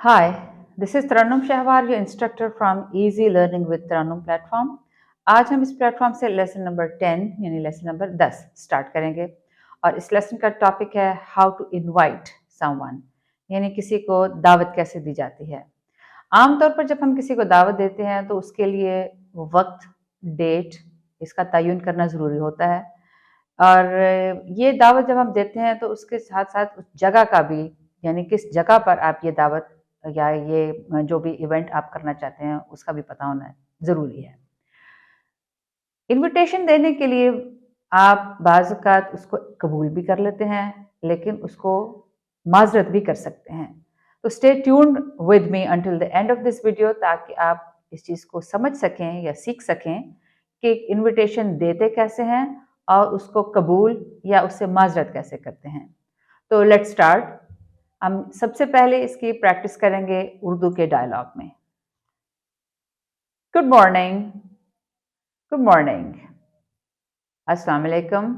Hi, this is Tarannum Shahwar, your instructor from Easy Learning with Tarannum platform. आज हम इस platform से lesson number 10 यानी lesson number 10 start करेंगे और इस लेसन का टॉपिक है हाउ टू इनवाइट समवन, यानी किसी को दावत कैसे दी जाती है। आमतौर पर जब हम किसी को दावत देते हैं तो उसके लिए वक्त, डेट इसका तयन करना ज़रूरी होता है और ये दावत जब हम देते हैं तो उसके साथ साथ उस जगह का भी, यानी किस जगह पर आप ये दावत या ये जो भी इवेंट आप करना चाहते हैं उसका भी पता होना ज़रूरी है। इनविटेशन देने के लिए आप बाज़ औक़ात उसको कबूल भी कर लेते हैं, लेकिन उसको माज़रत भी कर सकते हैं। तो stay tuned with me until the end of this video ताकि आप इस चीज़ को समझ सकें या सीख सकें कि इनविटेशन देते कैसे हैं और उसको कबूल या उससे माज़रत कैसे करते हैं। तो लेट्स स्टार्ट। हम सबसे पहले इसकी प्रैक्टिस करेंगे उर्दू के डायलॉग में। गुड मॉर्निंग, गुड मॉर्निंग, अस्सलाम वालेकुम,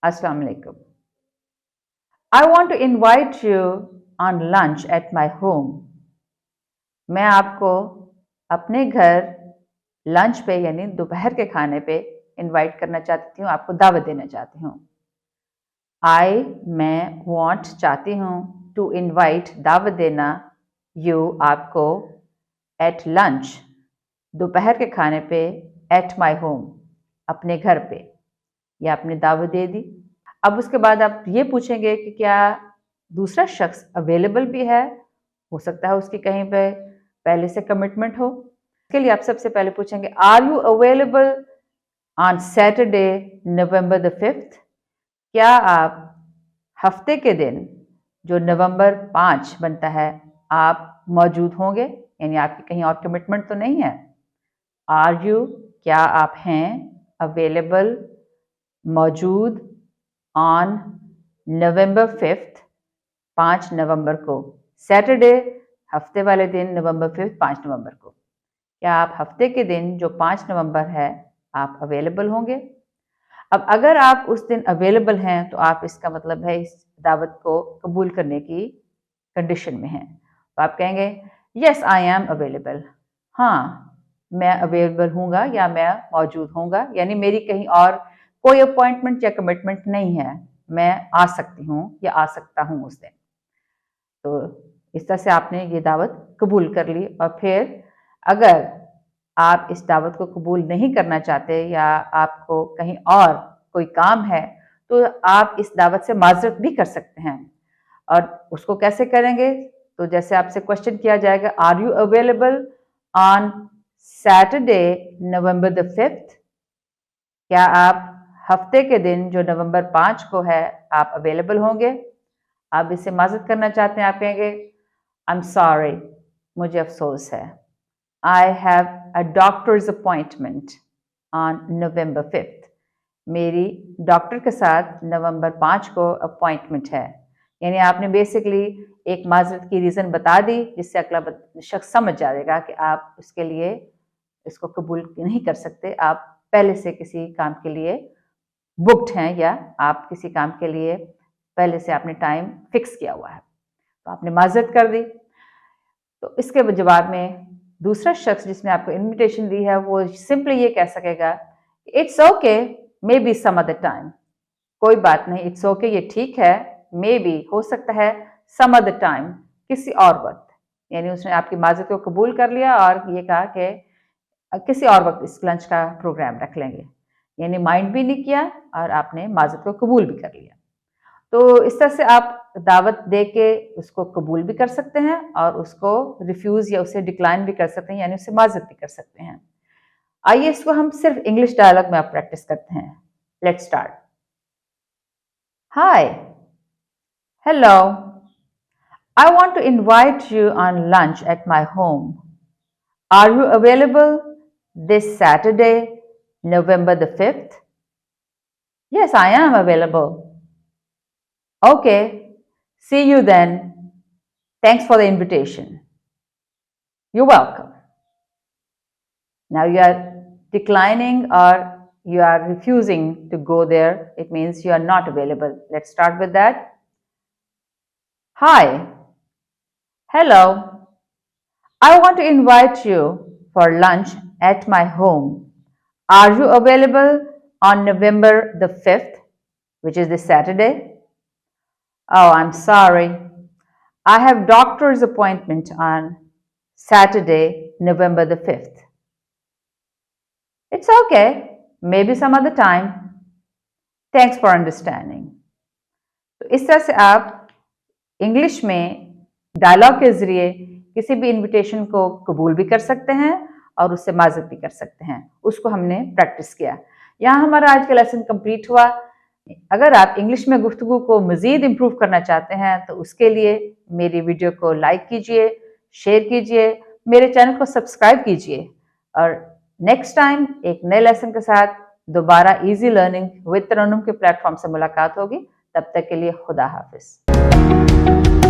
अस्सलाम वालेकुम। I want to invite you on lunch at my home. मैं आपको अपने घर लंच पे यानी दोपहर के खाने पे इनवाइट करना चाहती हूँ, आपको दावत देना चाहती हूँ। मैं वांट चाहती हूँ, टू इनवाइट दावत देना, यू आपको, एट लंच दोपहर के खाने पे, एट माय होम अपने घर पे, या आपने दावत दे दी। अब उसके बाद आप ये पूछेंगे कि क्या दूसरा शख्स अवेलेबल भी है, हो सकता है उसकी कहीं पे पहले से कमिटमेंट हो। इसके लिए आप सबसे पहले पूछेंगे are you available on Saturday November the 5th। क्या आप हफ्ते के दिन जो नवंबर 5 बनता है आप मौजूद होंगे, यानी आपकी कहीं और कमिटमेंट तो नहीं है। आर यू क्या आप हैं, अवेलेबल मौजूद, ऑन नवंबर 5th 5 नवंबर को, सैटरडे हफ्ते वाले दिन, नवंबर 5th 5 नवंबर को। क्या आप हफ्ते के दिन जो 5 नवंबर है आप अवेलेबल होंगे। अब अगर आप उस दिन अवेलेबल हैं तो आप, इसका मतलब है इस दावत को कबूल करने की कंडीशन में हैं। तो आप कहेंगे यस आई एम अवेलेबल, हाँ मैं अवेलेबल हूँगा या मैं मौजूद हूँगा, यानी मेरी कहीं और कोई अपॉइंटमेंट या कमिटमेंट नहीं है, मैं आ सकती हूँ या आ सकता हूँ उस दिन। तो इस तरह से आपने ये दावत कबूल कर ली। और फिर अगर आप इस दावत को कबूल नहीं करना चाहते या आपको कहीं और कोई काम है तो आप इस दावत से माज़रत भी कर सकते हैं। और उसको कैसे करेंगे, तो जैसे आपसे क्वेश्चन किया जाएगा are you available on Saturday November the 5th। क्या आप हफ्ते के दिन जो नवंबर 5 को है आप अवेलेबल होंगे। आप इससे माज़रत करना चाहते हैं, आप कहेंगे आई एम सॉरी, मुझे अफसोस है, I have a doctor's appointment on November 5th। मेरी डॉक्टर के साथ नवंबर 5 को अपॉइंटमेंट है। यानी आपने बेसिकली एक माज़रत की रीज़न बता दी जिससे अगला शख्स समझ जाएगा कि आप उसके लिए इसको कबूल नहीं कर सकते, आप पहले से किसी काम के लिए बुक्ड हैं या आप किसी काम के लिए पहले से आपने टाइम फिक्स किया हुआ है, तो आपने माज़रत कर दी। तो इसके जवाब में दूसरा शख्स जिसने आपको इन्विटेशन दी है वो सिंपली ये कह सकेगा it's okay, maybe some other time. कोई बात नहीं, इट्स ओके ये ठीक है, मे बी हो सकता है, सम अदर टाइम किसी और वक्त। यानी उसने आपकी माज़रत को कबूल कर लिया और ये कहा कि किसी और वक्त इस लंच का प्रोग्राम रख लेंगे, यानी माइंड भी नहीं किया और आपने माज़रत को कबूल भी कर लिया। तो इस तरह से आप दावत दे के उसको कबूल भी कर सकते हैं और उसको रिफ्यूज़ या उसे डिक्लाइन भी कर सकते हैं, यानी उससे माज़रत भी कर सकते हैं। आइए इसको हम सिर्फ इंग्लिश डायलॉग में आप प्रैक्टिस करते हैं। Let's start. Hi, hello, I want to invite you on lunch at my home. Are you available this Saturday, November the 5th? Yes, I am available. Okay, see you then. Thanks for the invitation. You're welcome. Now you are declining or you are refusing to go there. It means you are not available. Let's start with that. Hi, Hello, I want to invite you for lunch at my home. Are you available on November the 5th, which is this Saturday? Oh, I'm sorry. I have doctor's appointment on Saturday, November the 5th. It's okay. Maybe some other time. Thanks for understanding. तो इस तरह से आप English में dialogue के जरिए किसी भी इनविटेशन को कबूल भी कर सकते हैं और उससे माजत भी कर सकते हैं। उसको हमने प्रैक्टिस किया। यहाँ हमारा आज का लेसन कंप्लीट हुआ। अगर आप इंग्लिश में गुफ्तगू को मज़ीद इम्प्रूव करना चाहते हैं तो उसके लिए मेरी वीडियो को लाइक कीजिए, शेयर कीजिए, मेरे चैनल को सब्सक्राइब कीजिए और नेक्स्ट टाइम एक नए लेसन के साथ दोबारा इजी लर्निंग विद तरन्नुम के प्लेटफॉर्म से मुलाकात होगी। तब तक के लिए खुदा हाफिज।